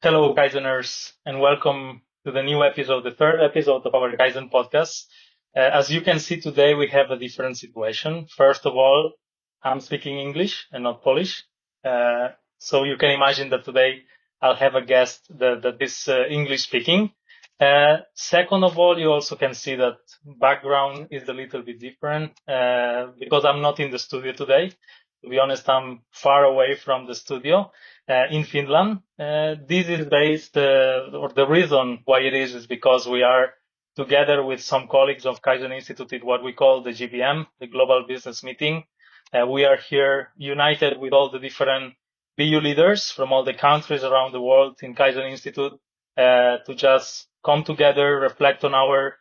Hello, Kaizeners, and welcome to the new episode, the third episode of our Kaizen podcast. As you can see today, we have a different situation. First of all, I'm speaking English and not Polish. So you can imagine that today I'll have a guest that is English speaking. Second of all, you also can see that background is a little bit different because I'm not in the studio today. To be honest, I'm far away from the studio in Finland. This is based, or the reason why it is because we are together with some colleagues of Kaizen Institute in what we call the GBM, the Global Business Meeting. We are here united with all the different BU leaders from all the countries around the world in Kaizen Institute to just come together, reflect on our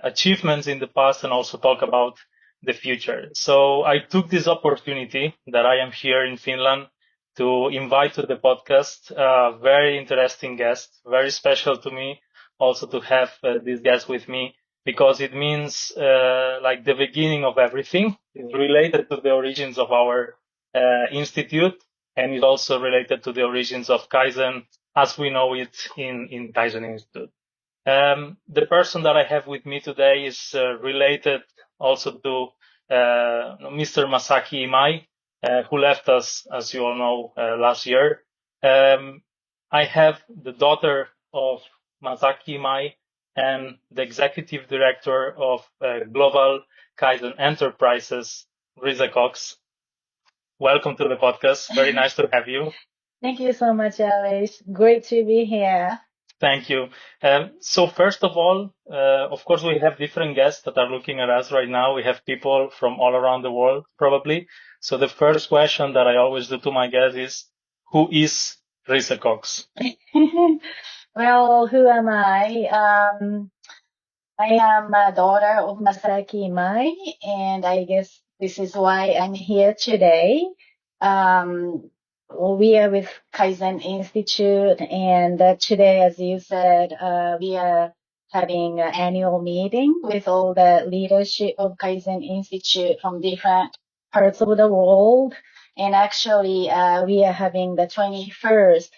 achievements in the past, and also talk about the future. So I took this opportunity that I am here in Finland to invite to the podcast a very interesting guest, very special to me also to have this guest with me because it means like the beginning of everything. It's related to the origins of our institute and it's also related to the origins of Kaizen as we know it in Kaizen Institute. The person that I have with me today is related also to Mr. Masaaki Imai, who left us, as you all know, last year. I have the daughter of Masaaki Imai and the executive director of Global Kaizen Enterprises, Risa Cox. Welcome to the podcast. Very nice to have you. Thank you so much, Aleix. Great to be here. Thank you. So first of all, of course, we have different guests that are looking at us right now. We have people from all around the world, probably. So the first question that I always do to my guests is, who is Risa Cox? Well, who am I? I am a daughter of Masaaki Imai, and I guess this is why I'm here today. We are with Kaizen Institute, and today, as you said, we are having an annual meeting with all the leadership of Kaizen Institute from different parts of the world. And actually, we are having the 21st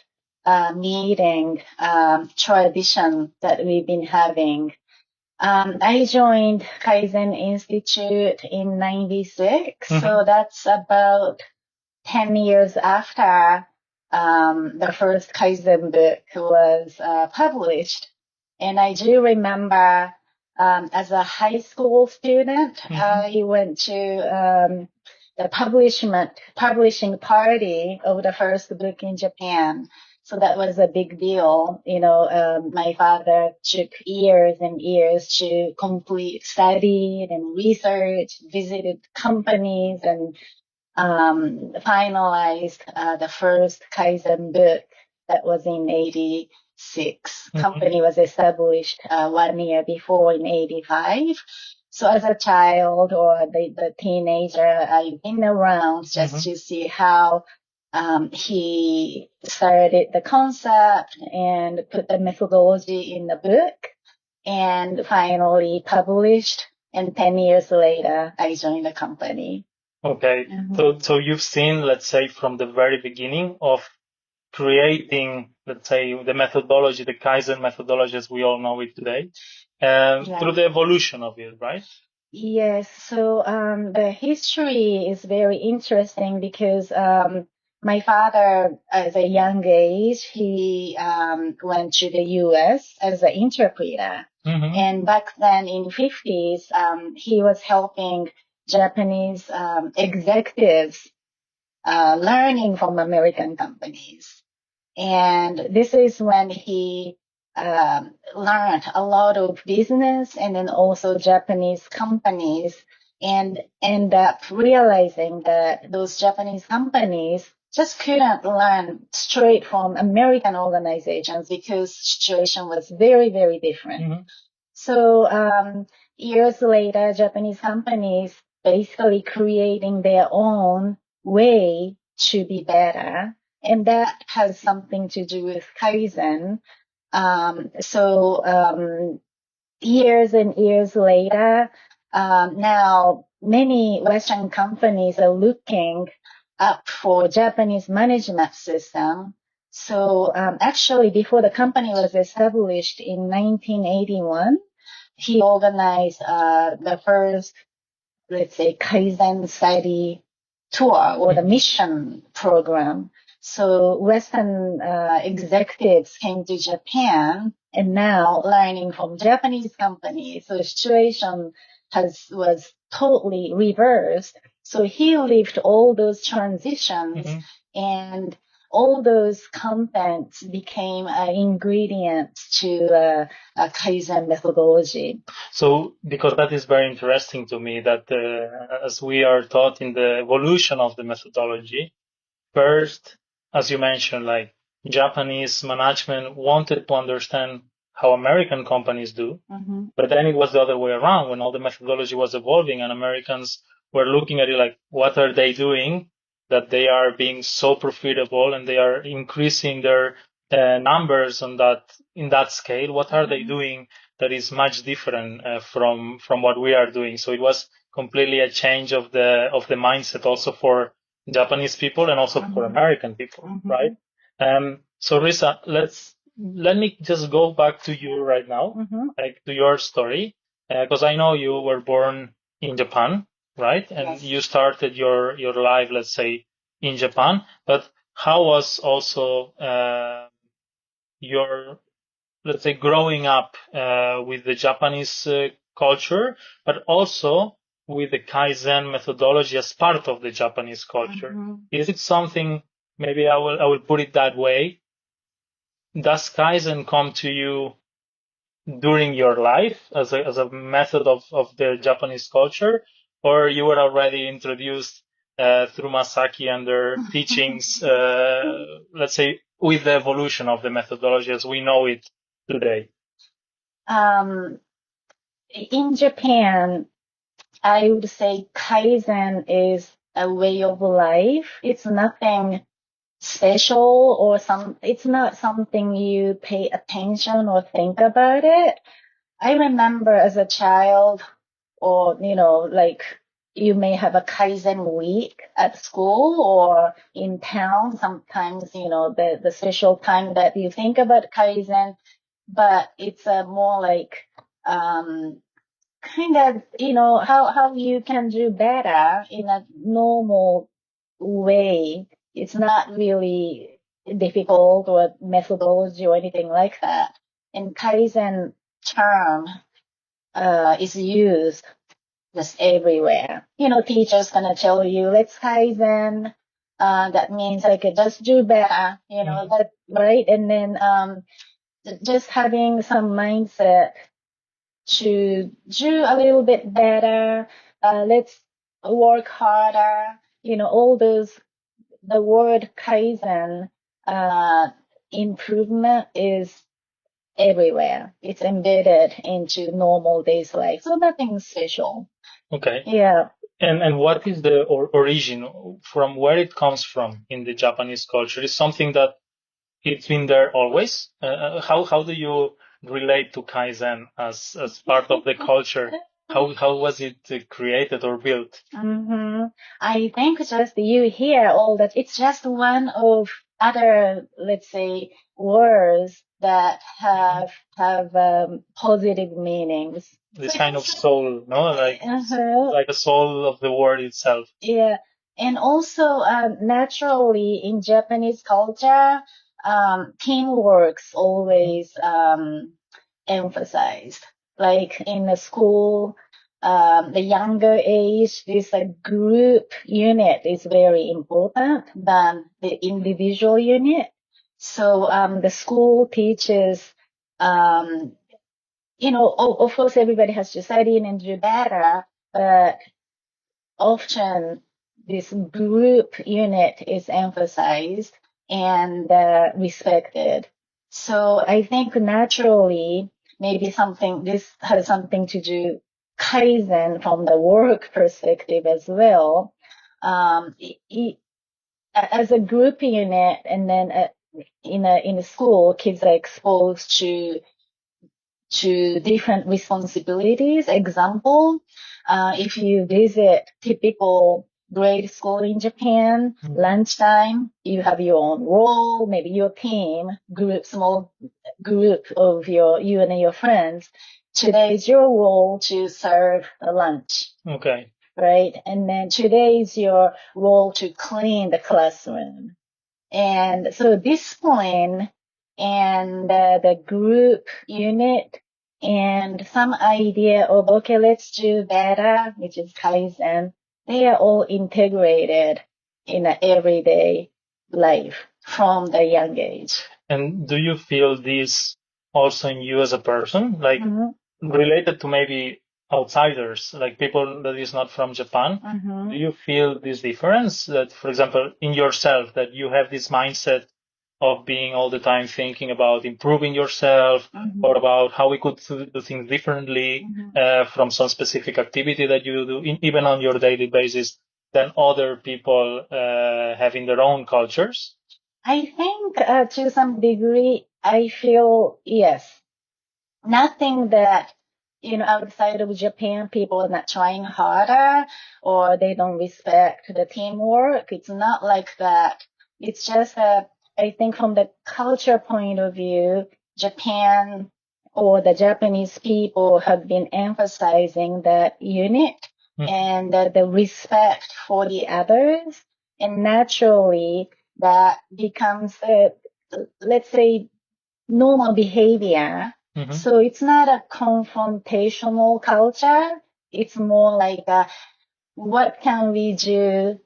meeting tradition that we've been having. I joined Kaizen Institute in 96, so that's about 10 years after the first Kaizen book was published. And I do remember as a high school student, I went to the publishing party of the first book in Japan. So that was a big deal. You know, my father took years and years to complete, studied and research, visited companies and finalized the first Kaizen book that was in 86. Company was established 1 year before in 85. So as a child or the teenager, I've been around just to see how he started the concept and put the methodology in the book and finally published. And 10 years later, I joined the company. Okay. So you've seen, let's say, from the very beginning of creating, let's say, the methodology, the Kaizen methodology as we all know it today, through the evolution of it, right? Yes. So the history is very interesting because my father, at a young age, he went to the U.S. as an interpreter. And back then in 50s, he was helping Japanese executives learning from American companies. And this is when he learned a lot of business and then also Japanese companies and end up realizing that those Japanese companies just couldn't learn straight from American organizations because situation was very, very different. So years later, Japanese companies basically creating their own way to be better. And that has something to do with Kaizen. So years and years later, now many Western companies are looking up for Japanese management system So actually, before the company was established in 1981, he organized the first, let's say, Kaizen study tour or the mission program. So Western executives came to Japan and now learning from Japanese companies. So the situation was totally reversed. So he lived all those transitions and all those contents became ingredients to a Kaizen methodology. So, because that is very interesting to me, that as we are taught in the evolution of the methodology, first, as you mentioned, like Japanese management wanted to understand how American companies do, but then it was the other way around when all the methodology was evolving and Americans were looking at it like, what are they doing that they are being so profitable and they are increasing their numbers on in that scale? What are they doing that is much different from what we are doing? So it was completely a change of the mindset also for Japanese people and also for American people, right? So Risa, let me just go back to you right now, like to your story, because I know you were born in Japan, right? And Yes. you started your life, let's say, in Japan. But how was also your, let's say, growing up with the Japanese culture, but also with the Kaizen methodology as part of the Japanese culture? Is it something, maybe I will put it that way, does Kaizen come to you during your life as a method of the Japanese culture, or you were already introduced through Masaaki and their teachings, let's say, with the evolution of the methodology as we know it today? In Japan, I would say Kaizen is a way of life. It's nothing special or it's not something you pay attention or think about it. I remember as a child, or, like you may have a Kaizen week at school or in town. Sometimes, the special time that you think about Kaizen, but it's more like, kind of, how you can do better in a normal way. It's not really difficult or methodology or anything like that. And Kaizen term is used just everywhere. Teachers gonna tell you, let's Kaizen. That means like just do better, that, right? And then just having some mindset to do a little bit better. Let's work harder. All those, the word Kaizen, improvement is everywhere. It's embedded into normal day's life. So nothing special. Okay. Yeah. And what is the origin, from where it comes from in the Japanese culture? Is something that it's been there always? How do you relate to Kaizen as part of the culture? How was it created or built? I think just you hear all that. It's just one of other, let's say, words that have positive meanings. This kind of soul, no? Like like a soul of the word itself. Yeah. And also, naturally in Japanese culture, teamwork's always emphasized. Like in the school, the younger age, this group unit is very important than the individual unit. So the school teaches, of course, everybody has to study and do better, but often this group unit is emphasized and respected. So I think naturally, maybe this has something to do Kaizen from the work perspective as well. As a group unit, and then in a school, kids are exposed to different responsibilities. Example, if you visit typical grade school in Japan, lunchtime, you have your own role, maybe your team, small group of you and your friends. Today is your role to serve the lunch. Okay. Right? And then today is your role to clean the classroom. And so discipline and the group unit and some idea of, okay, let's do better, which is Kaizen, they are all integrated in the everyday life from the young age. And do you feel this also in you as a person, like related to maybe outsiders, like people that is not from Japan? Do you feel this difference that, for example, in yourself, that you have this mindset of being all the time thinking about improving yourself or about how we could do things differently from some specific activity that you do, even on your daily basis, than other people have in their own cultures? I think to some degree, I feel, yes. Nothing that, outside of Japan, people are not trying harder or they don't respect the teamwork. It's not like that. It's just that I think from the culture point of view, Japan or the Japanese people have been emphasizing that unit and the respect for the others. And naturally, that becomes, let's say, normal behavior. So it's not a confrontational culture. It's more like what can we do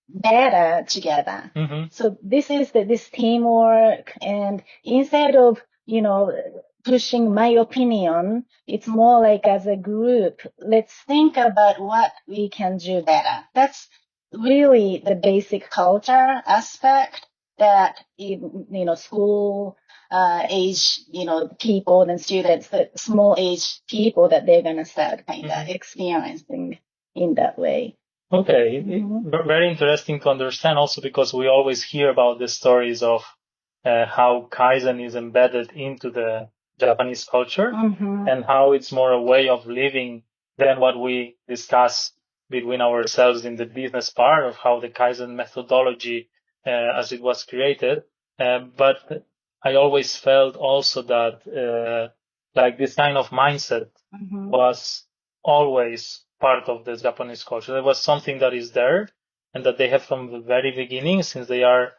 better together? So this is this teamwork, and instead of pushing my opinion, it's more like as a group, let's think about what we can do better. That's really the basic culture aspect that school age, people and students, the small age people that they're going to start kind of experiencing in that way. Okay. Very interesting to understand also, because we always hear about the stories of how Kaizen is embedded into the Japanese culture and how it's more a way of living than what we discuss between ourselves in the business part of how the Kaizen methodology as it was created. But I always felt also that like this kind of mindset was always part of the Japanese culture. There was something that is there and that they have from the very beginning since they are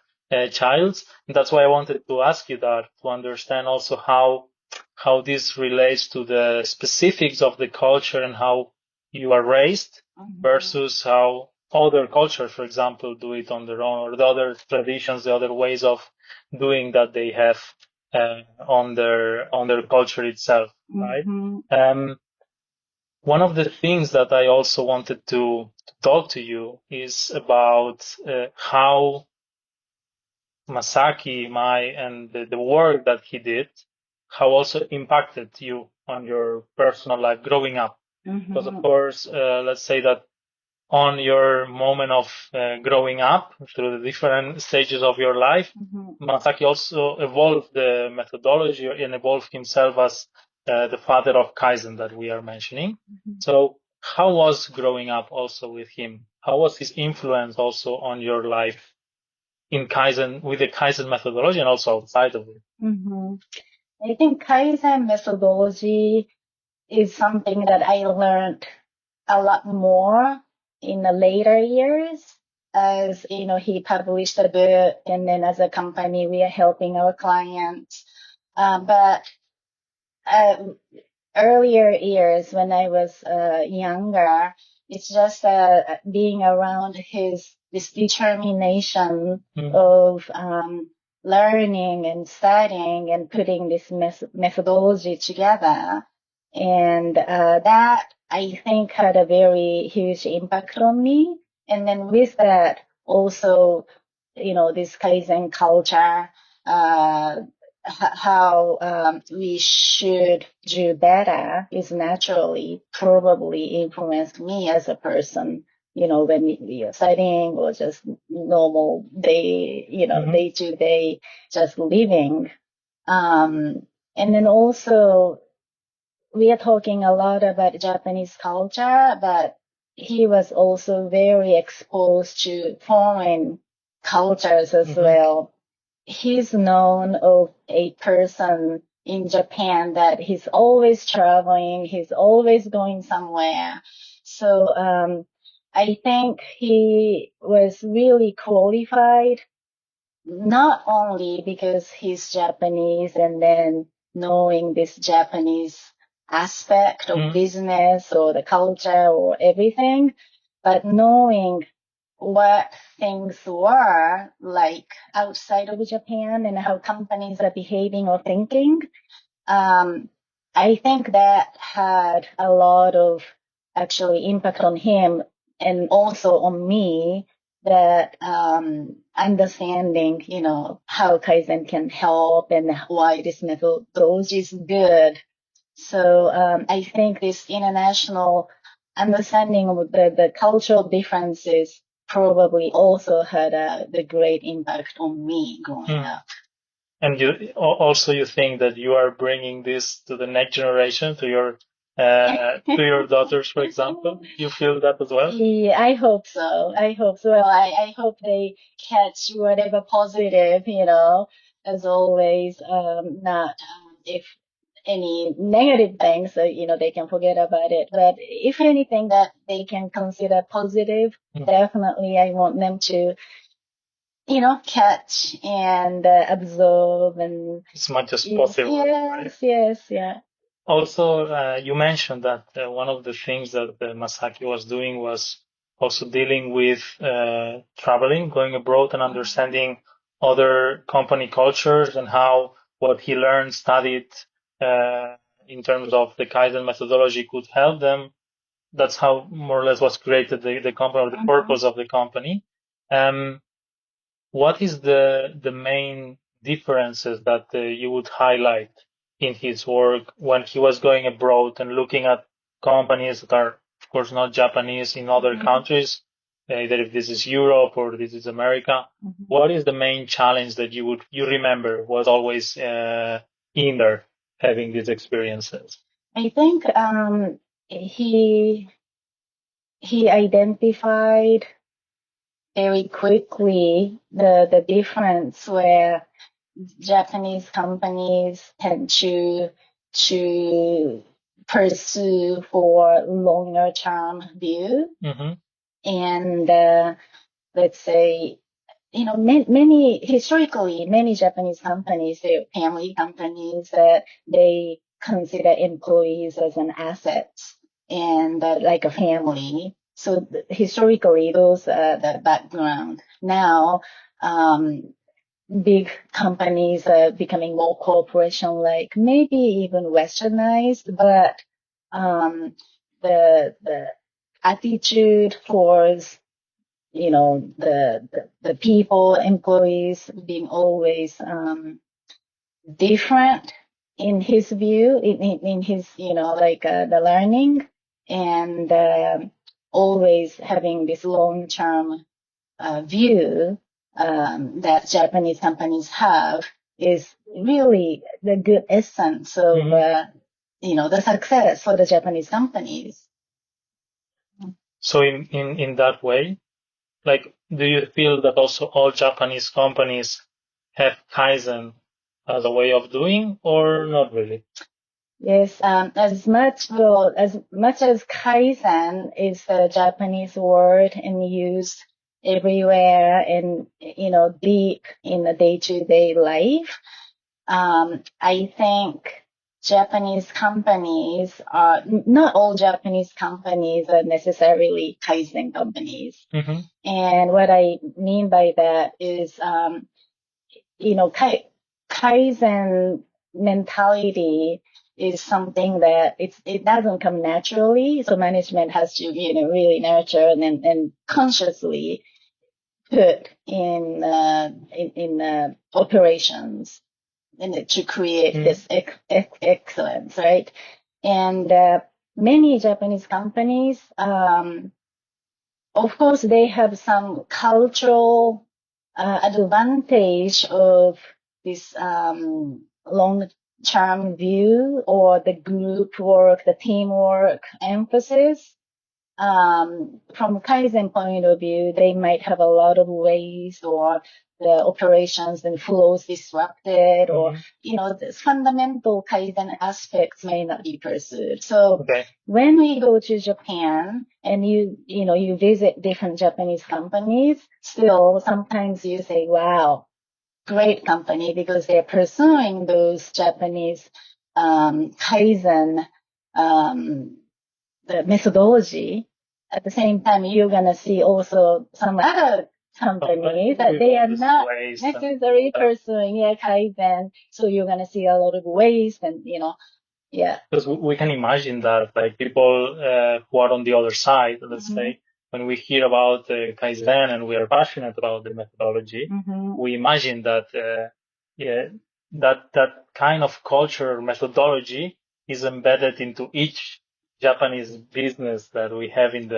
child. And that's why I wanted to ask you that, to understand also how this relates to the specifics of the culture and how you are raised versus how other cultures, for example, do it on their own, or the other traditions, the other ways of doing that they have on their culture itself, right? One of the things that I also wanted to talk to you is about how Masaaki Imai and the work that he did, how also impacted you on your personal life growing up. Because of course, let's say that on your moment of growing up through the different stages of your life, Masaaki also evolved the methodology and evolved himself as the father of Kaizen that we are mentioning. So how was growing up also with him? How was his influence also on your life in Kaizen, with the Kaizen methodology and also outside of it? I think Kaizen methodology is something that I learned a lot more in the later years, as he published a book, and then as a company we are helping our clients. But earlier years when I was younger, it's just being around this determination of learning and studying and putting this methodology together. And that, I think, had a very huge impact on me. And then with that, also, this Kaizen culture, how we should do better is naturally probably influenced me as a person, when you're studying or just normal day, day-to-day just living. And then also, we are talking a lot about Japanese culture, but he was also very exposed to foreign cultures as well. He's known of a person in Japan that he's always traveling, he's always going somewhere. So I think he was really qualified, not only because he's Japanese and then knowing this Japanese aspect of business or the culture or everything, but knowing what things were like outside of Japan and how companies are behaving or thinking. I think that had a lot of actually impact on him and also on me, that understanding, how Kaizen can help and why this methodology is good. So I think this international understanding of the cultural differences probably also had the great impact on me growing up. And you think that you are bringing this to the next generation, to your daughters, for example? You feel that as well? Yeah, I hope so. Well, I hope they catch whatever positive, as always, not if any negative things, so, they can forget about it. But if anything that they can consider positive, definitely I want them to, catch and absorb and as much as possible. Yes, right? Yes, yeah. Also, you mentioned that one of the things that Masaaki was doing was also dealing with traveling, going abroad and understanding other company cultures and how what he learned, studied in terms of the Kaizen methodology could help them. That's how more or less was created the company, or the purpose of the company. What is the main differences that you would highlight in his work when he was going abroad and looking at companies that are, of course, not Japanese in other countries, either if this is Europe or this is America? What is the main challenge that you remember was always in there having these experiences? I think he identified very quickly the difference where Japanese companies tend to pursue for longer term view. And let's say, historically, many Japanese companies, they're family companies, that they consider employees as an asset and like a family. So historically, those are the background. Now, big companies are becoming more corporation-like, maybe even westernized, but the attitude towards the people, employees being always different in his view, in his the learning, and always having this long-term view that Japanese companies have is really the good essence of the success for the Japanese companies. So in that way, like, do you feel that also all Japanese companies have Kaizen as a way of doing, or not really? Yes, as much as Kaizen is a Japanese word and used everywhere and, deep in the day-to-day life, I think Japanese companies not all Japanese companies are necessarily Kaizen companies. And what I mean by that is, Kaizen mentality is something that it doesn't come naturally. So management has to, really nurture and consciously put in operations and to create this excellence, right? And many Japanese companies, of course, they have some cultural advantage of this long-term view or the group work, the teamwork emphasis. from Kaizen point of view, they might have a lot of ways or the operations and flows disrupted, or, the fundamental Kaizen aspects may not be pursued. So when we go to Japan and you visit different Japanese companies, still sometimes you say, wow, great company, because they're pursuing those Japanese Kaizen the methodology. At the same time, you're going to see also some other companies that they are not necessarily pursuing Kaizen. So you're going to see a lot of waste and, Because we can imagine that, like, people who are on the other side, let's say, when we hear about Kaizen and we are passionate about the methodology, we imagine that, that kind of culture methodology is embedded into each Japanese business that we have in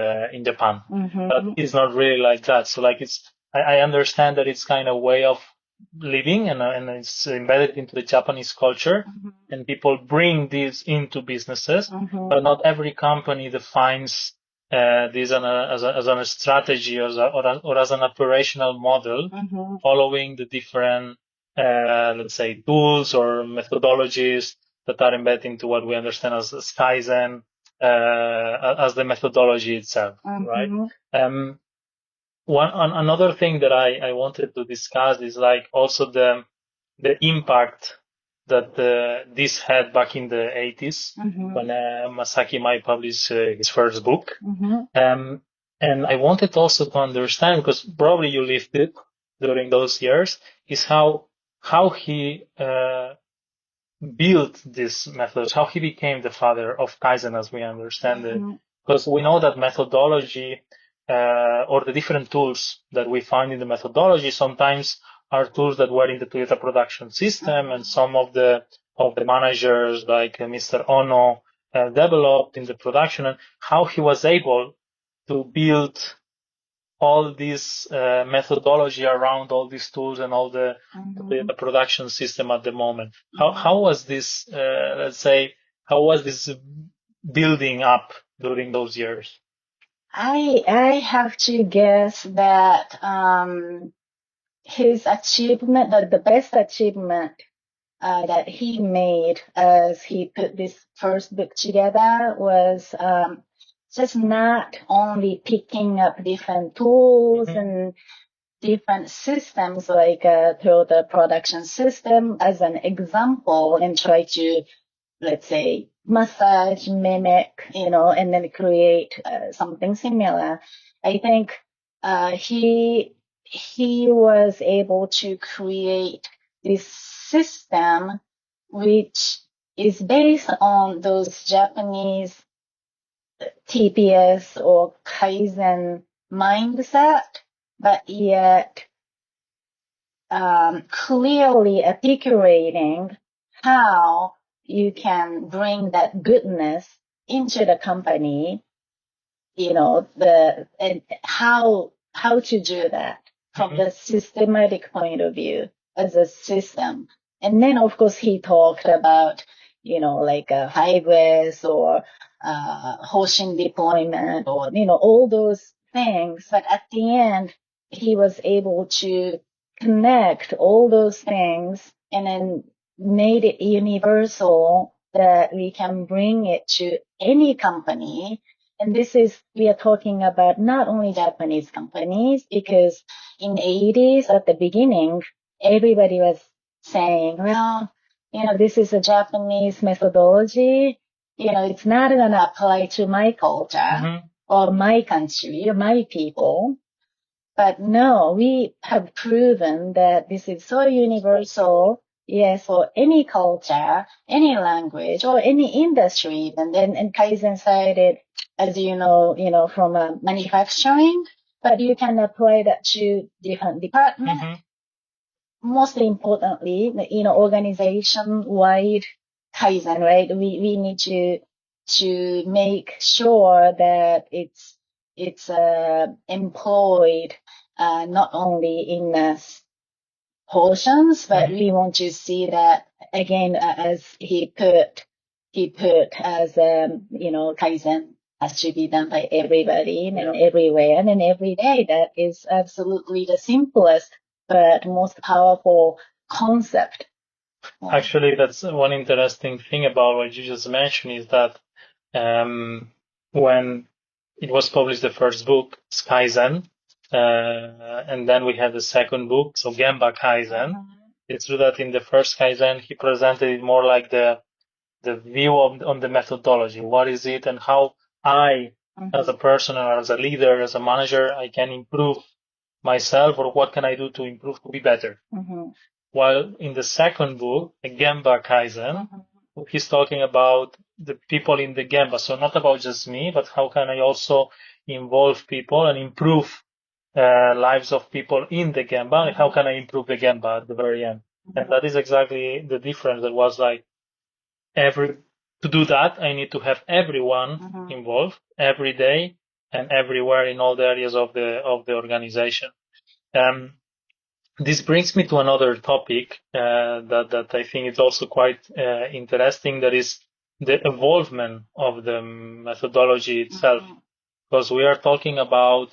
Japan. But it's not really like that. So, like, I understand that it's kind of way of living and it's embedded into the Japanese culture, and people bring this into businesses, but not every company defines this as a strategy or as an operational model, following the different, let's say, tools or methodologies that are embedded into what we understand as Kaizen, as the methodology itself, right? Another thing that I wanted to discuss is, like, also the impact that this had back in the 80s when Masaaki Imai published his first book. And I wanted also to understand, because probably you lived it during those years, is how he built this method, how he became the father of Kaizen as we understand it. Because we know that methodology or the different tools that we find in the methodology sometimes are tools that were in the Toyota production system, and some of the managers, like Mr. Ono, developed in the production, and how he was able to build all this methodology around all these tools and all the production system at the moment. How was this, let's say, how was this building up during those years? I have to guess that his achievement, the best achievement that he made as he put this first book together, was just not only picking up different tools and different systems, like through the production system as an example, and try to, let's say, massage, mimic, and then create something similar. I think he was able to create this system which is based on those Japanese TPS or Kaizen mindset, but yet clearly articulating how you can bring that goodness into the company, and how to do that from the systematic point of view as a system. And then, of course, he talked about, like highways or Hoshin deployment, or, all those things. But at the end, he was able to connect all those things and then made it universal, that we can bring it to any company. And we are talking about not only Japanese companies, because in the 80s, at the beginning, everybody was saying, well, this is a Japanese methodology. It's not going to apply to my culture or my country or my people. But no, we have proven that this is so universal, yes, for any culture, any language, or any industry. And Kaizen cited, as you know, from manufacturing, but you can apply that to different departments. Most importantly, organization-wide Kaizen, right? We need to make sure that it's employed not only in portions, but we want to see that again, as he put as Kaizen has to be done by everybody and everywhere and every day. That is absolutely the simplest but most powerful concept. Actually, that's one interesting thing about what you just mentioned is that when it was published, the first book, Kaizen, and then we had the second book, so Gemba Kaizen. It's true that in the first Kaizen, he presented it more like the view on the methodology. What is it and how I, as a person or as a leader, as a manager, I can improve myself, or what can I do to improve to be better. While in the second book, the Gemba Kaizen, he's talking about the people in the Gemba. So not about just me, but how can I also involve people and improve lives of people in the Gemba, and how can I improve the Gemba at the very end. And that is exactly the difference. That was like, to do that, I need to have everyone involved every day and everywhere in all the areas of the organization. This brings me to another topic that I think is also quite interesting. That is the evolvement of the methodology itself, because we are talking about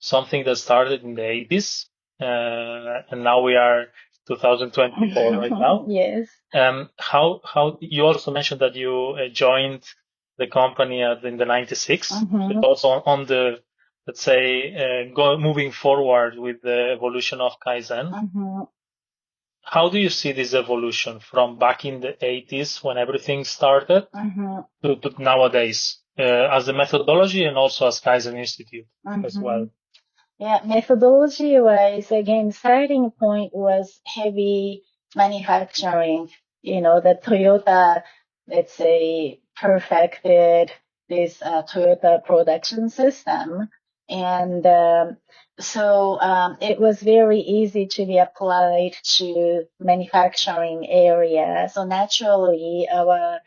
something that started in the 80s, and now we are 2024 right now. Yes. How you also mentioned that you joined the company in the 96, but also on the, let's say, moving forward with the evolution of Kaizen. How do you see this evolution from back in the 80s when everything started to nowadays, as a methodology and also as Kaizen Institute as well? Yeah, methodology-wise, again, starting point was heavy manufacturing. The Toyota, let's say, perfected this Toyota production system. And so it was very easy to be applied to manufacturing area. So naturally, our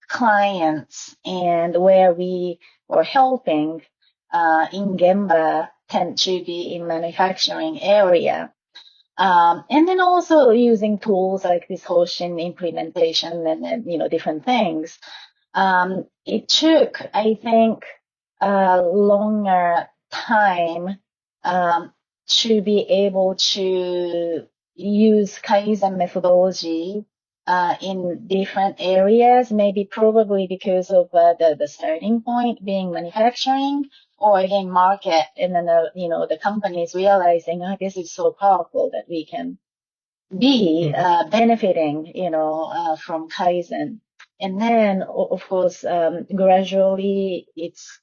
clients and where we were helping in Gemba tend to be in manufacturing area. And then also using tools like this Hoshin implementation and different things. It took, I think, a longer time to be able to use Kaizen methodology in different areas, maybe probably because of the starting point being manufacturing, or again market, and then the companies realizing, this is so powerful that we can be benefiting from Kaizen. And then of course gradually it's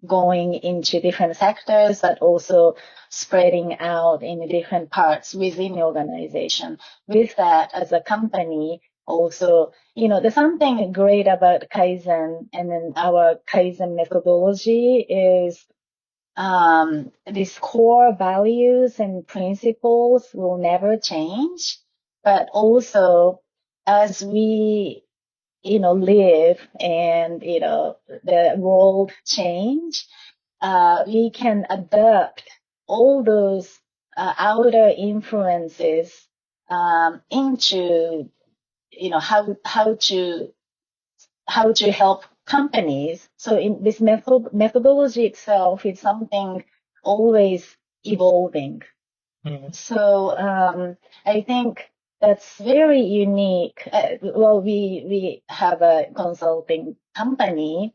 going into different sectors, but also spreading out in different parts within the organization. With that, as a company, also, there's something great about Kaizen and then our Kaizen methodology is these core values and principles will never change, but also as we live and the world change, we can adapt all those outer influences into how to help companies. So in this methodology itself is something always evolving. So I think that's very unique. We have a consulting company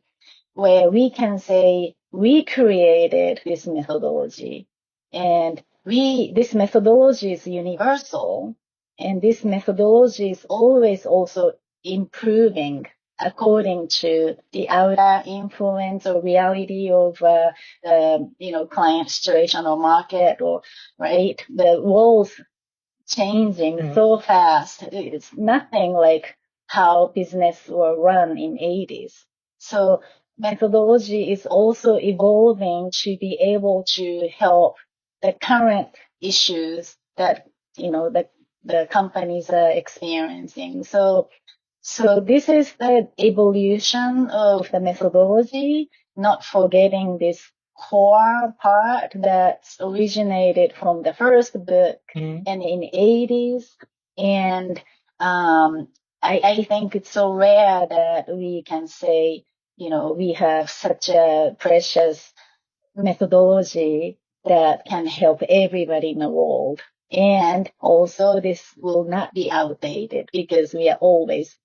where we can say we created this methodology, and this methodology is universal, and this methodology is always also improving according to the outer influence or reality of client situation or market, or right, the world's changing so fast. It's nothing like how business were run in 80s. So methodology is also evolving to be able to help the current issues that the companies are experiencing. So this is the evolution of the methodology, not forgetting this core part that's originated from the first book and in 80s. And I think it's so rare that we can say, we have such a precious methodology that can help everybody in the world. And also this will not be outdated because we are always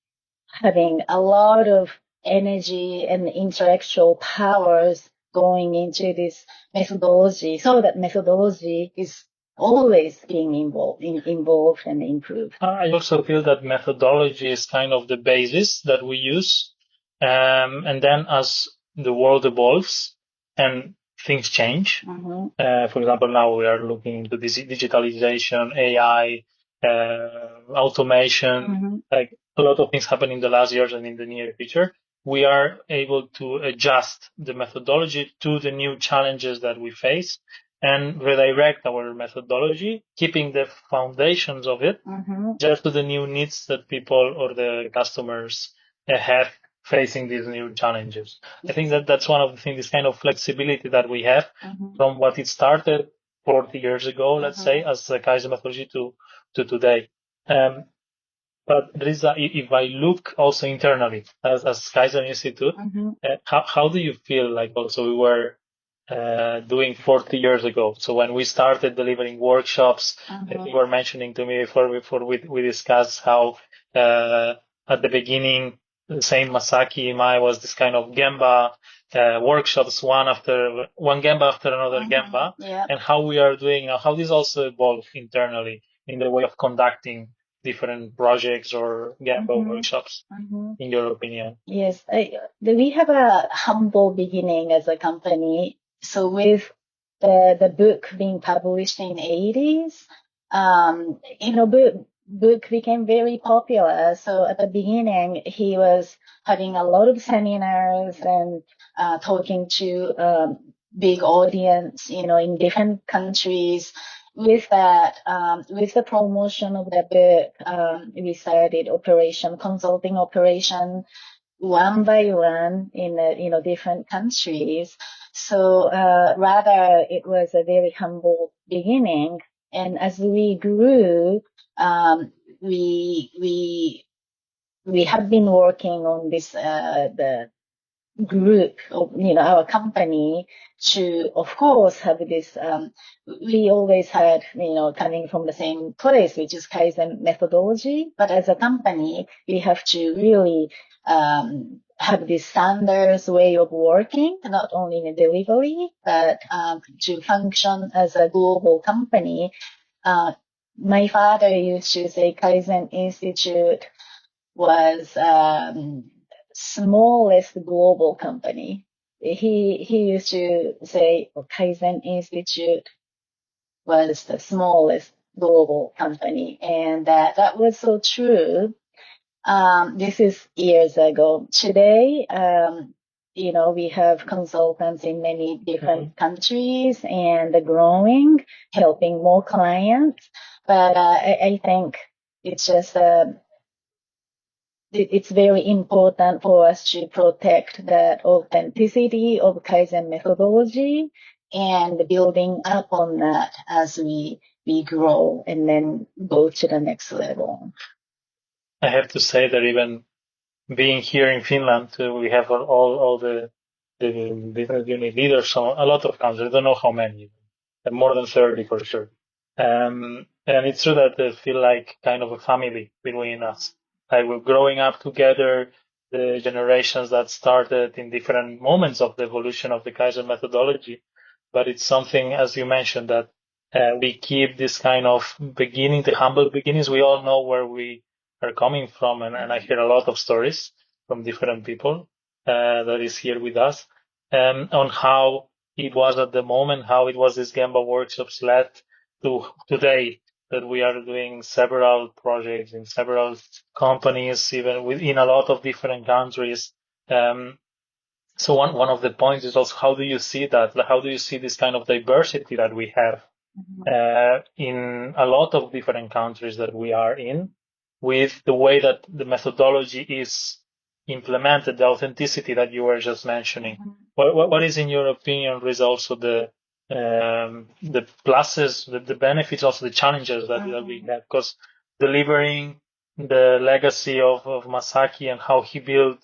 having a lot of energy and intellectual powers going into this methodology, so that methodology is always being involved and improved. I also feel that methodology is kind of the basis that we use. And then as the world evolves and things change, for example, now we are looking into this digitalization, AI, automation, like a lot of things happen in the last years and in the near future. We are able to adjust the methodology to the new challenges that we face and redirect our methodology, keeping the foundations of it just to the new needs that people or the customers have facing these new challenges. I think that that's one of the things, this kind of flexibility that we have from what it started 40 years ago, let's say, as a Kaizen methodology to today. But Risa, if I look also internally as Kaizen Institute, how do you feel like also we were doing 40 years ago? So when we started delivering workshops, you were mentioning to me before we discussed how at the beginning, the same Masaaki Imai was this kind of Gemba workshops, one Gemba after another Gemba, and how we are doing now, how this also evolved internally in the way of conducting different projects or Gemba workshops, in your opinion? Yes, we have a humble beginning as a company. So with the book being published in 80s, book became very popular. So at the beginning, he was having a lot of seminars and talking to big audience, in different countries. With that, with the promotion of the book, we started consulting operation one by one in different countries. So rather, it was a very humble beginning. And as we grew, we have been working on this the group of our company to, of course, have this. We always had coming from the same place, which is Kaizen methodology. But as a company, we have to really have this standards way of working, not only in delivery, but to function as a global company. My father used to say Kaizen Institute was smallest global company. He used to say Kaizen Institute was the smallest global company, and that was so true. This is years ago. Today, we have consultants in many different countries and growing, helping more clients. But I think it's just it's very important for us to protect that authenticity of Kaizen methodology and building up on that as we grow and then go to the next level. I have to say that even being here in Finland, we have all the business unit leaders from a lot of countries. I don't know how many, more than 30 for sure. And it's true that they feel like kind of a family between us. Like we're growing up together, the generations that started in different moments of the evolution of the Kaizen methodology. But it's something, as you mentioned, that we keep this kind of beginning, the humble beginnings. We all know where we are coming from, and I hear a lot of stories from different people that is here with us on how it was at the moment, how it was this Gemba workshops led to today, that we are doing several projects in several companies, even within a lot of different countries. So one of the points is also, how do you see that? How do you see this kind of diversity that we have in a lot of different countries that we are in, with the way that the methodology is implemented, the authenticity that you were just mentioning? What is, in your opinion, is also the pluses, the benefits, also the challenges that we have? Because delivering the legacy of Masaaki and how he built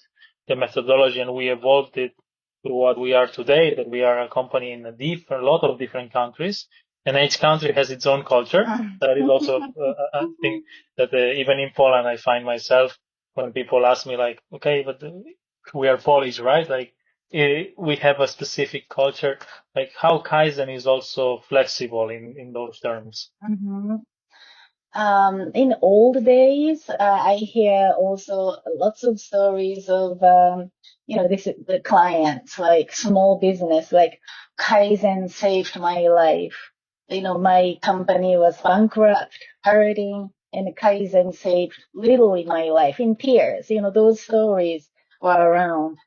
the methodology, and we evolved it to what we are today, that we are a company in a lot of different countries, and each country has its own culture. That is also a thing that even in Poland, I find myself when people ask me like, okay, but we are Polish, right? Like we have a specific culture, like how Kaizen is also flexible in those terms. Mm-hmm. In old days, I hear also lots of stories of, this is the clients, like small business, like Kaizen saved my life. My company was bankrupt, hurting, and Kaizen saved literally my life in tears. Those stories were around.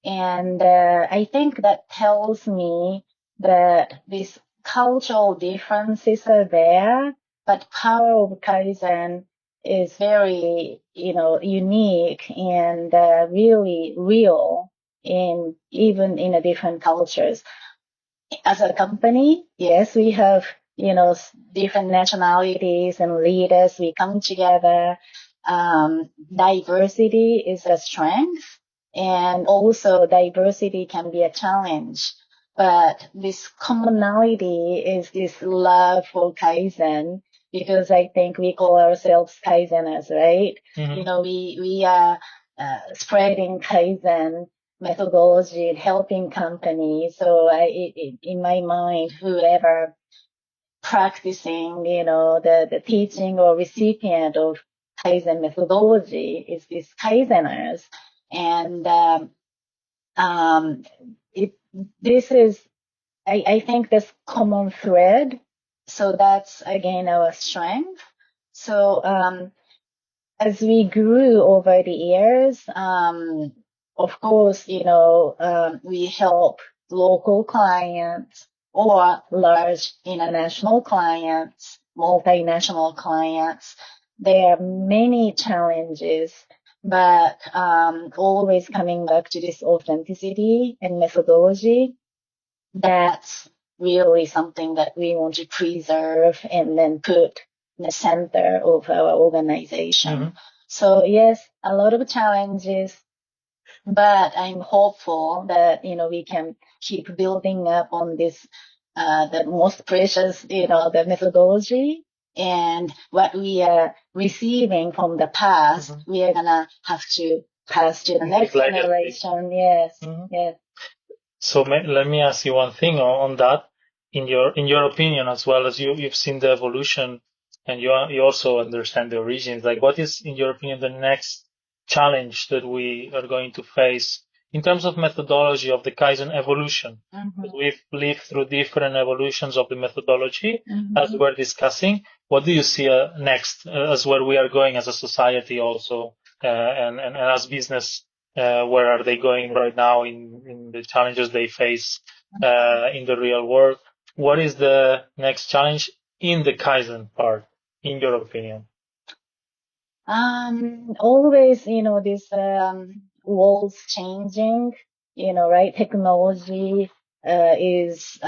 And I think that tells me that these cultural differences are there, but power of Kaizen is very, unique and really real even in a different cultures. As a company, yes, we have, different nationalities and leaders. We come together. Diversity is a strength, and also diversity can be a challenge. But this commonality is this love for Kaizen, because I think we call ourselves Kaizeners, right? Mm-hmm. We are spreading Kaizen methodology and helping companies. So in my mind, whoever practicing, the teaching or recipient of Kaizen methodology is these Kaizeners. And this is, I think, this common thread. So that's again our strength. So as we grew over the years, of course, we help local clients or large international clients, multinational clients. There are many challenges, but always coming back to this authenticity and methodology. That's really something that we want to preserve and then put in the center of our organization. Mm-hmm. So yes, a lot of challenges, but I'm hopeful that, we can keep building up on this, the most precious, the methodology, and what we are receiving from the past, mm-hmm. we are gonna have to pass to the next generation. Yes, mm-hmm. Yes. So let me ask you one thing on that. In your opinion, as well as you've seen the evolution, and you also understand the origins. Like, what is, in your opinion, the next challenge that we are going to face in terms of methodology of the Kaizen evolution? Mm-hmm. We've lived through different evolutions of the methodology, mm-hmm. as we're discussing. What do you see next, as where we are going as a society also, and as business? Where are they going right now in the challenges they face in the real world? What is the next challenge in the Kaizen part, in your opinion? Always, this world's changing, right? Technology is,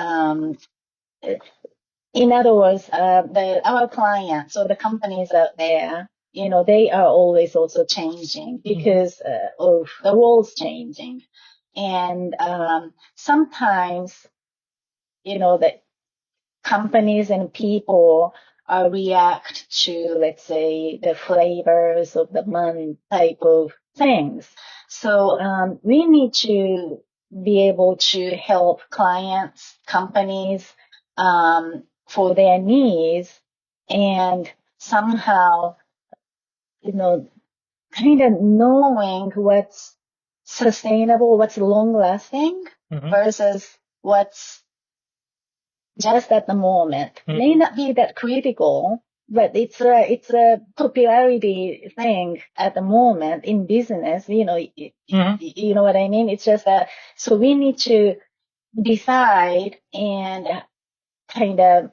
in other words, our clients or the companies out there, they are always also changing because of the world's changing. And sometimes, the companies and people react to, let's say, the flavors of the month type of things. So we need to be able to help clients, companies, for their needs, and somehow, kind of knowing what's sustainable, what's long lasting, mm-hmm. versus what's just at the moment. Mm-hmm. May not be that critical, but it's a popularity thing at the moment in business. Mm-hmm. You know what I mean? It's just that, so we need to decide and kind of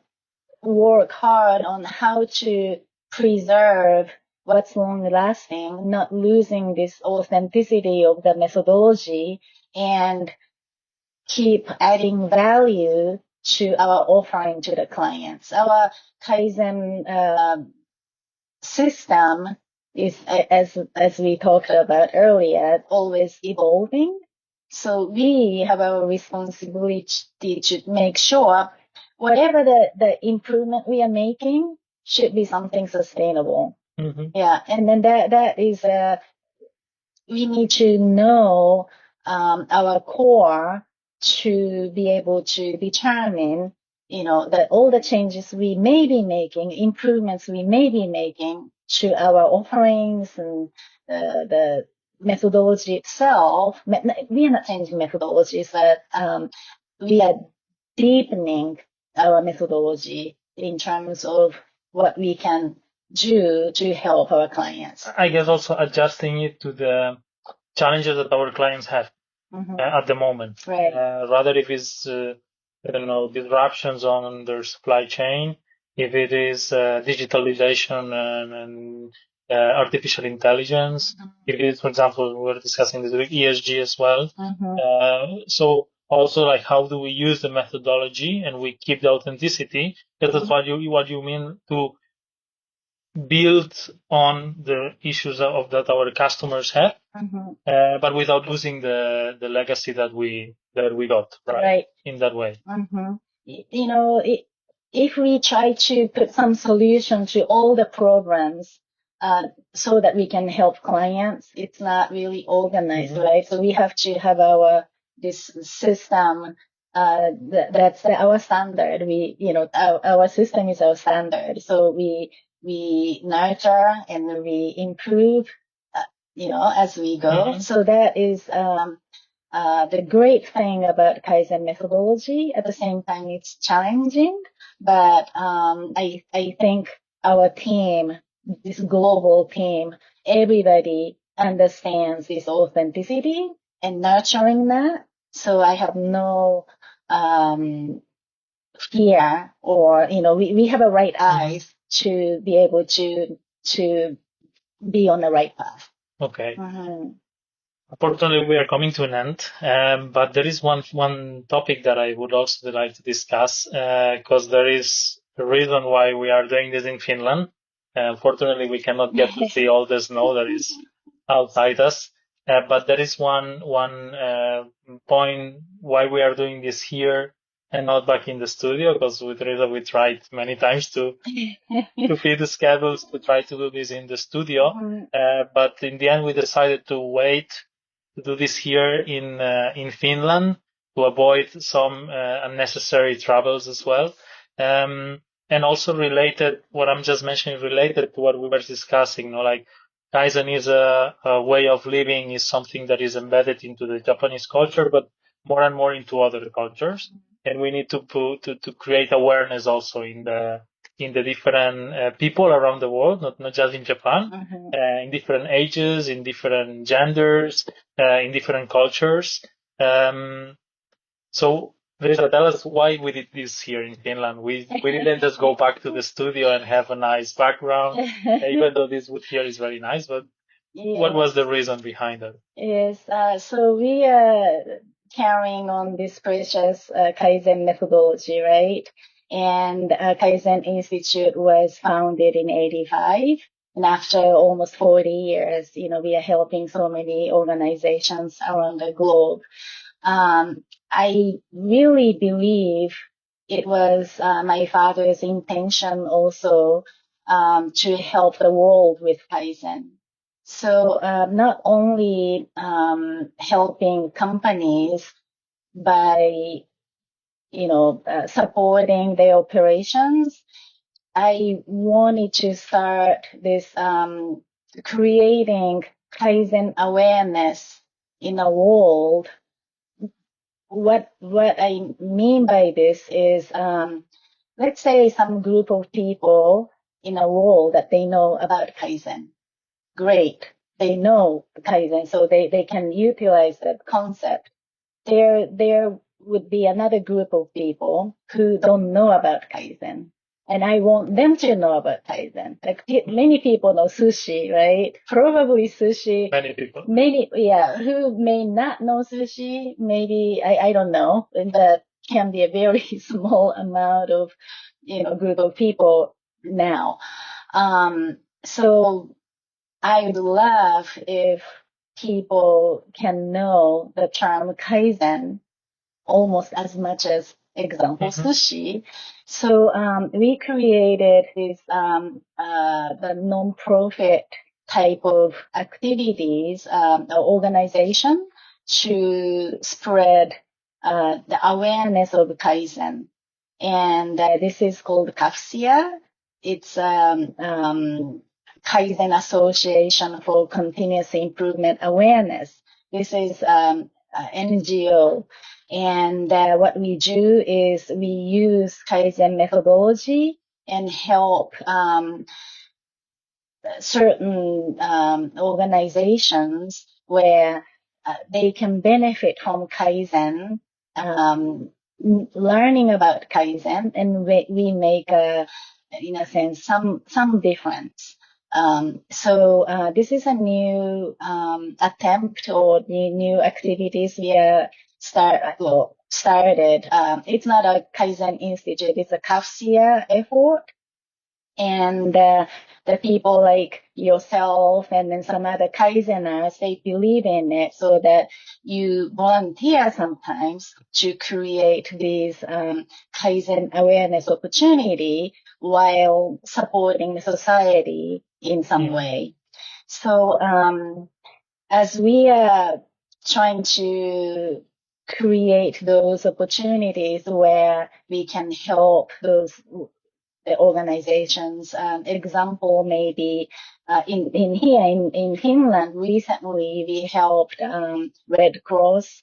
work hard on how to preserve what's long lasting, not losing this authenticity of the methodology, and keep adding value to our offering to the clients. Our Kaizen system is, as we talked about earlier, always evolving. So we have our responsibility to make sure whatever the improvement we are making should be something sustainable. Mm-hmm. Yeah, and then that is we need to know our core to be able to determine, that all the changes we may be making, improvements we may be making to our offerings and the methodology itself. We are not changing methodologies, but we are deepening our methodology in terms of what we can do to help our clients. I guess also adjusting it to the challenges that our clients have at the moment. Right. Rather if it's, I don't know, disruptions on their supply chain, if it is digitalization and artificial intelligence, if it is, for example, we were discussing this week, ESG as well. So also like how do we use the methodology and we keep the authenticity? Because that's what you mean to build on the issues of that our customers have, but without losing the legacy that we got, right? In that way. If we try to put some solution to all the problems, so that we can help clients, it's not really organized, right? So we have to have this system, that's our standard. Our system is our standard. So we nurture and we improve, as we go. So that is, the great thing about Kaizen methodology. At the same time, it's challenging, but I think our team, this global team, everybody understands this authenticity and nurturing that. So I have no fear, or we have a right eyes to be able to be on the right path. Okay. Unfortunately, we are coming to an end, but there is one topic that I would also like to discuss, because there is a reason why we are doing this in Finland. Unfortunately, we cannot get to see all the snow that is outside us, but there is one point why we are doing this here and not back in the studio, because with Risa we tried many times to fit the schedules to try to do this in the studio, but in the end we decided to wait to do this here in Finland to avoid some unnecessary travels as well. And also related, what I'm just mentioning, related to what we were discussing, like Kaizen is a way of living, is something that is embedded into the Japanese culture, but more and more into other cultures. And we need to create awareness also in the different people around the world, not just in Japan, in different ages, in different genders, in different cultures. So, Risa, tell us why we did this here in Finland. We didn't just go back to the studio and have a nice background, even though this wood here is very nice, but what was the reason behind it? Yes, so we are carrying on this precious Kaizen methodology, right? And Kaizen Institute was founded in 85. And after almost 40 years, we are helping so many organizations around the globe. I really believe it was my father's intention also to help the world with Kaizen. So not only helping companies by supporting their operations, I wanted to start this creating Kaizen awareness in the world. What I mean by this is, let's say some group of people in a world that they know about Kaizen. Great. They know Kaizen, so they can utilize that concept. There would be another group of people who don't know about Kaizen. And I want them to know about Kaizen. Like many people know sushi, right? Probably sushi. Many people. Who may not know sushi, maybe, I don't know. And that can be a very small amount of, group of people now. So I would love if people can know the term Kaizen almost as much as example sushi. So we created this the non-profit type of activities, organization to spread the awareness of Kaizen. And this is called KAFCIA. It's Kaizen Association for Continuous Improvement Awareness. This is NGO. And what we do is we use Kaizen methodology and help certain organizations where they can benefit from Kaizen, learning about Kaizen, and we make in a sense some difference. So this is a new attempt or new activities we are started. It's not a Kaizen Institute, it's a KAFCIA effort. And the people like yourself and then some other Kaizeners, they believe in it, so that you volunteer sometimes to create these Kaizen awareness opportunity while supporting the society in some way. So as we are trying to create those opportunities where we can help those organizations. Example, maybe in here in Finland, recently we helped Red Cross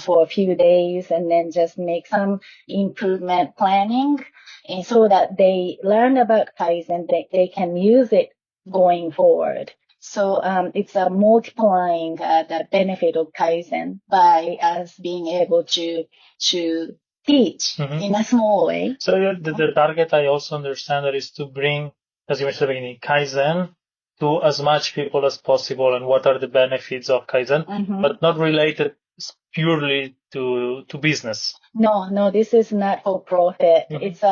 for a few days, and then just make some improvement planning, and so that they learn about Kaizen, they can use it going forward. So it's a multiplying the benefit of Kaizen by us being able to teach in a small way. So the target, I also understand, that is to bring, as you mentioned at the beginning, Kaizen to as much people as possible, and what are the benefits of Kaizen, but not related purely to business. No, this is not for profit. It's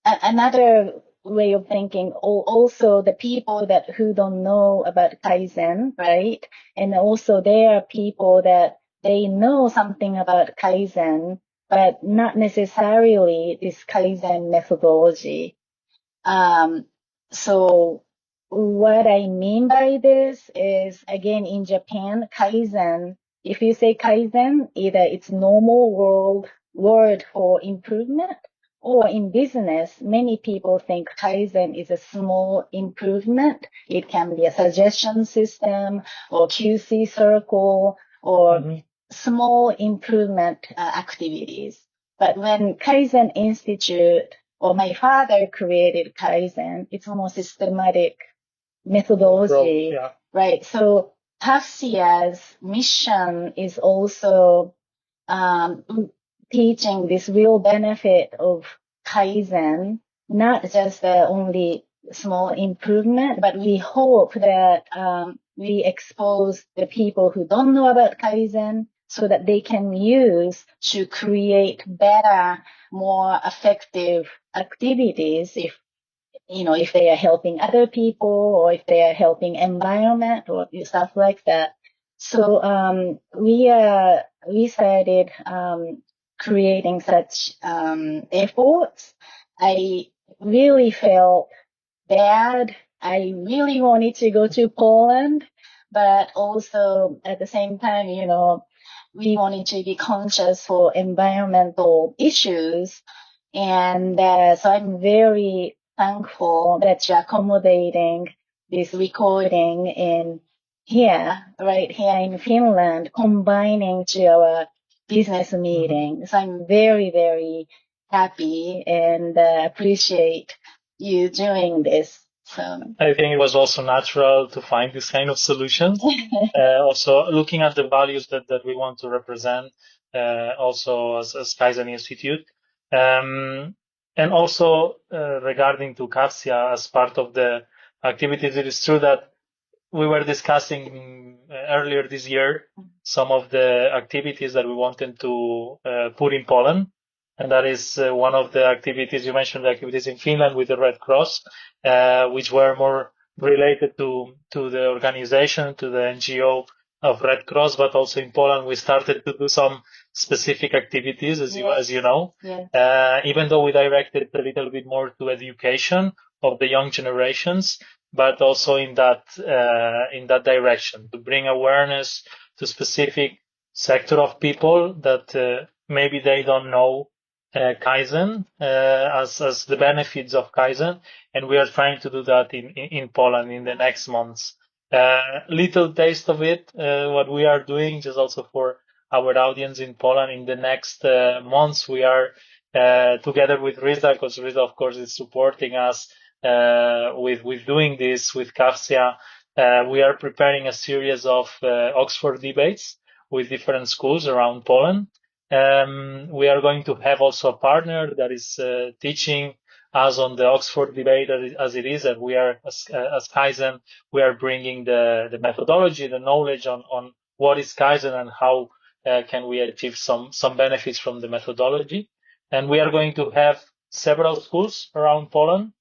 another way of thinking. Also, the people who don't know about Kaizen, right? And also there are people that they know something about Kaizen, but not necessarily this Kaizen methodology. So what I mean by this is, again, in Japan, Kaizen, if you say Kaizen, either it's normal word for improvement, or in business, many people think Kaizen is a small improvement. It can be a suggestion system or QC circle or small improvement activities. But when Kaizen Institute or my father created Kaizen, it's a more systematic methodology, right? So KAFCIA's mission is also teaching this real benefit of Kaizen, not just only small improvement, but we hope that we expose the people who don't know about Kaizen so that they can use to create better, more effective activities if they are helping other people, or if they are helping environment or stuff like that. So we started creating such efforts. I really felt bad. I really wanted to go to Poland, but also at the same time, we wanted to be conscious for environmental issues. And so I'm very thankful that you're accommodating this recording right here in Finland, combining to our business meeting. So I'm very, very happy and appreciate you doing this. So I think it was also natural to find this kind of solution. Also looking at the values that we want to represent, also as Kaizen Institute. And also regarding to KAFCIA as part of the activities, it is true that we were discussing earlier this year some of the activities that we wanted to put in Poland. and that is one of the activities. You mentioned the activities in Finland with the Red Cross, which were more related to the organization, to the NGO of Red Cross, but also in Poland we started to do some specific activities, as you know. Yes. Even though we directed a little bit more to education of the young generations, but also in that direction, to bring awareness to specific sector of people that maybe they don't know Kaizen as the benefits of Kaizen, and we are trying to do that in Poland in the next months. Little taste of it, what we are doing, just also for our audience in Poland. In the next months, we are together with Risa, because Risa, of course, is supporting us with doing this with KAFCIA. We are preparing a series of Oxford debates with different schools around Poland. We are going to have also a partner that is teaching us on the Oxford debate as it is, and we are, as Kaizen, we are bringing the methodology, the knowledge on what is Kaizen and how can we achieve some benefits from the methodology. And we are going to have several schools around Poland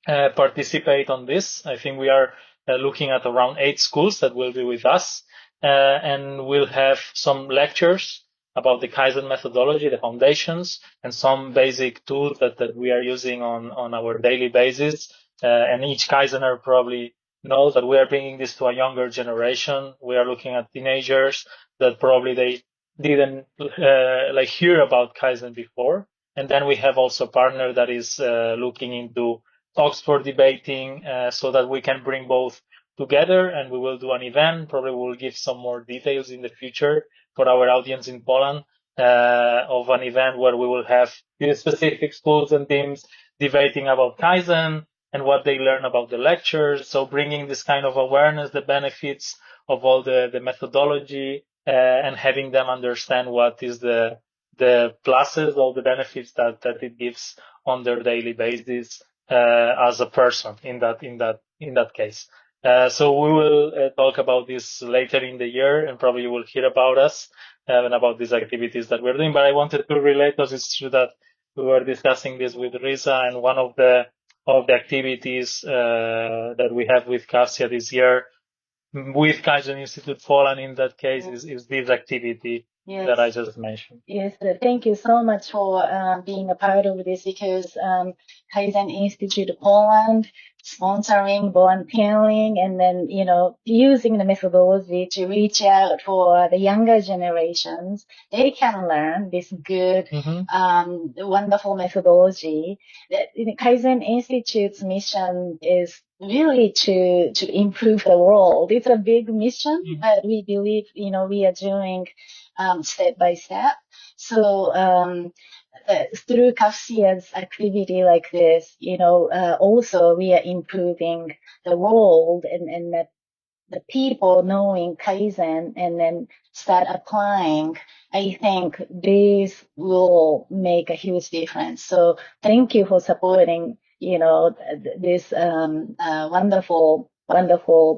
participate on this. I think we are looking at around 8 schools that will be with us, and we'll have some lectures about the Kaizen methodology, the foundations, and some basic tools that we are using on our daily basis. And each Kaizener probably knows that we are bringing this to a younger generation. We are looking at teenagers that probably they didn't hear about Kaizen before. And then we have also a partner that is looking into Oxford debating, so that we can bring both together, and we will do an event. Probably we'll give some more details in the future for our audience in Poland, of an event where we will have specific schools and teams debating about Kaizen and what they learn about the lectures. So bringing this kind of awareness, the benefits of all the methodology, and having them understand what is the pluses, all the benefits that it gives on their daily basis, as a person in that case. So we will talk about this later in the year, and probably you will hear about us and about these activities that we're doing. But I wanted to relate, because it's true that we were discussing this with Risa, and one of the activities that we have with KAFCIA this year, with Kaizen Institute Poland in that case, is this activity that I just mentioned. Yes, thank you so much for being a part of this, because Kaizen Institute Poland sponsoring, volunteering, and then, using the methodology to reach out for the younger generations. They can learn this good, wonderful methodology. Kaizen Institute's mission is really to improve the world. It's a big mission, but we believe, we are doing step by step. So through KAFCIA's activity like this, also we are improving the world, and the people knowing Kaizen and then start applying. I think this will make a huge difference. So thank you for supporting, this wonderful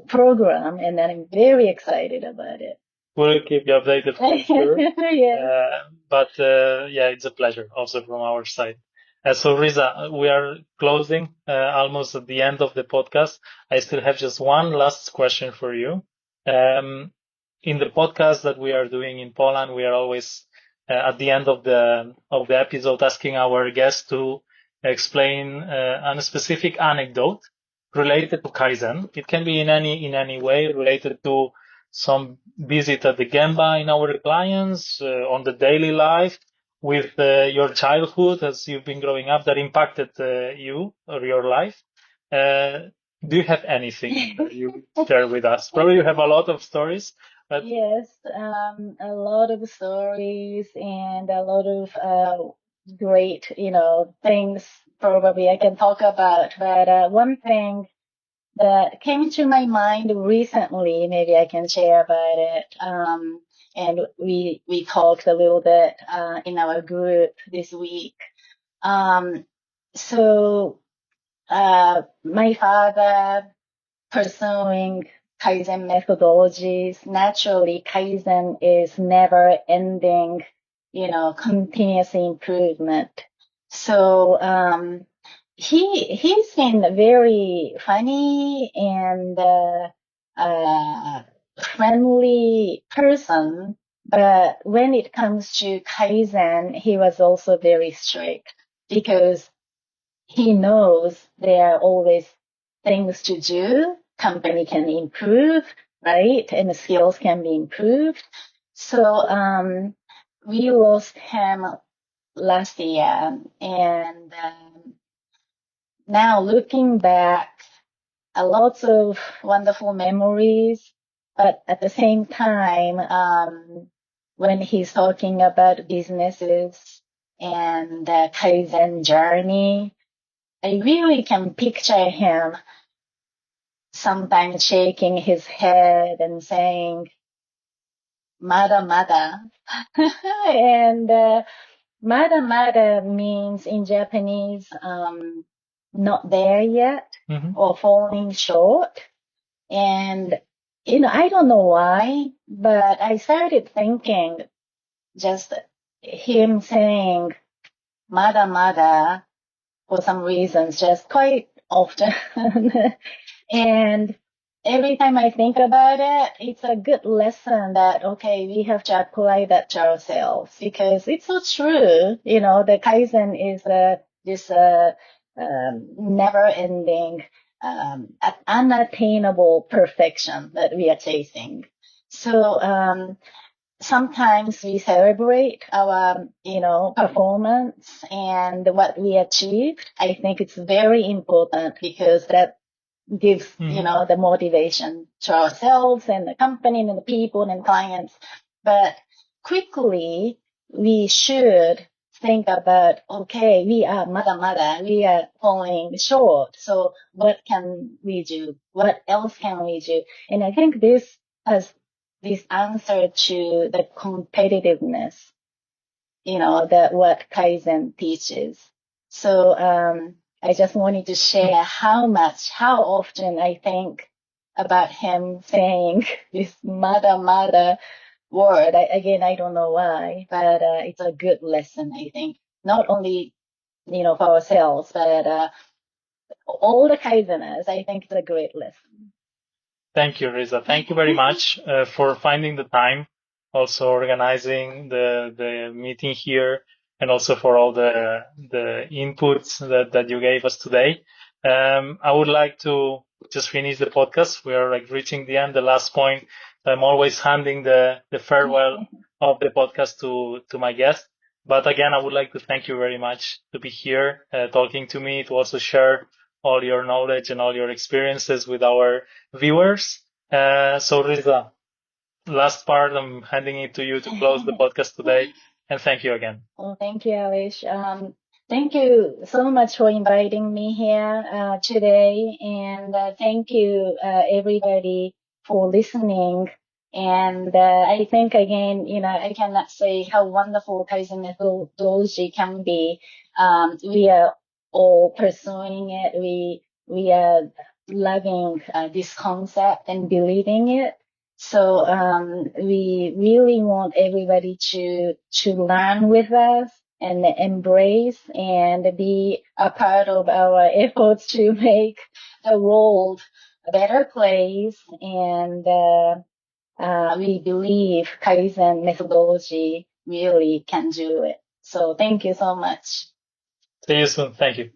program, and I'm very excited about it. We'll keep you updated for sure. Yeah. But it's a pleasure also from our side. So Risa, we are closing almost at the end of the podcast. I still have just one last question for you. In the podcast that we are doing in Poland, we are always at the end of the episode asking our guests to explain a specific anecdote related to Kaizen. It can be in any way related to some visit at the Gemba in our clients, on the daily life, with your childhood as you've been growing up that impacted you or your life. Do you have anything that you share with us? Probably you have a lot of stories. But yes, a lot of stories and a lot of great, things probably I can talk about. But one thing that came to my mind recently, maybe I can share about it. And we talked a little bit in our group this week. So my father pursuing Kaizen methodologies. Naturally, Kaizen is never ending continuous improvement. So, he's been a very funny and, friendly person. But when it comes to Kaizen, he was also very strict because he knows there are always things to do. Company can improve, right? And the skills can be improved. So, we lost him last year, and now looking back, a lot of wonderful memories, but at the same time, when he's talking about businesses and the Kaizen journey, I really can picture him sometimes shaking his head and saying, "Mada mada." And "mada mada" means in Japanese, not there yet, or falling short. And, I don't know why, but I started thinking just him saying "mada mada" for some reasons, just quite often. And every time I think about it, it's a good lesson that, okay, we have to apply that to ourselves because it's so true. The Kaizen is this never ending, unattainable perfection that we are chasing. So, sometimes we celebrate our, performance and what we achieved. I think it's very important because that gives, the motivation to ourselves and the company and the people and clients. But quickly, we should think about, okay, we are mada, we are falling short. So what can we do? What else can we do? And I think this has this answer to the competitiveness, that what Kaizen teaches. So, I just wanted to share how often I think about him saying this mada word. I don't know why, but it's a good lesson, I think. Not only, for ourselves, but all the Kaizeners, I think it's a great lesson. Thank you, Risa. Thank you very much for finding the time, also organizing the meeting here, and also for all the inputs that you gave us today. I would like to just finish the podcast. We are reaching the end, the last point. I'm always handing the farewell of the podcast to my guest. But again, I would like to thank you very much to be here, talking to me, to also share all your knowledge and all your experiences with our viewers. So Risa, last part, I'm handing it to you to close the podcast today. And thank you again. Well, thank you, Aleix. Thank you so much for inviting me here today. And thank you, everybody, for listening. And I think, again, I cannot say how wonderful Kaizen methodology can be. We are all pursuing it. We are loving this concept and believing it. So we really want everybody to learn with us and embrace and be a part of our efforts to make the world a better place. And we believe Kaizen methodology really can do it. So thank you so much. See you soon. Thank you.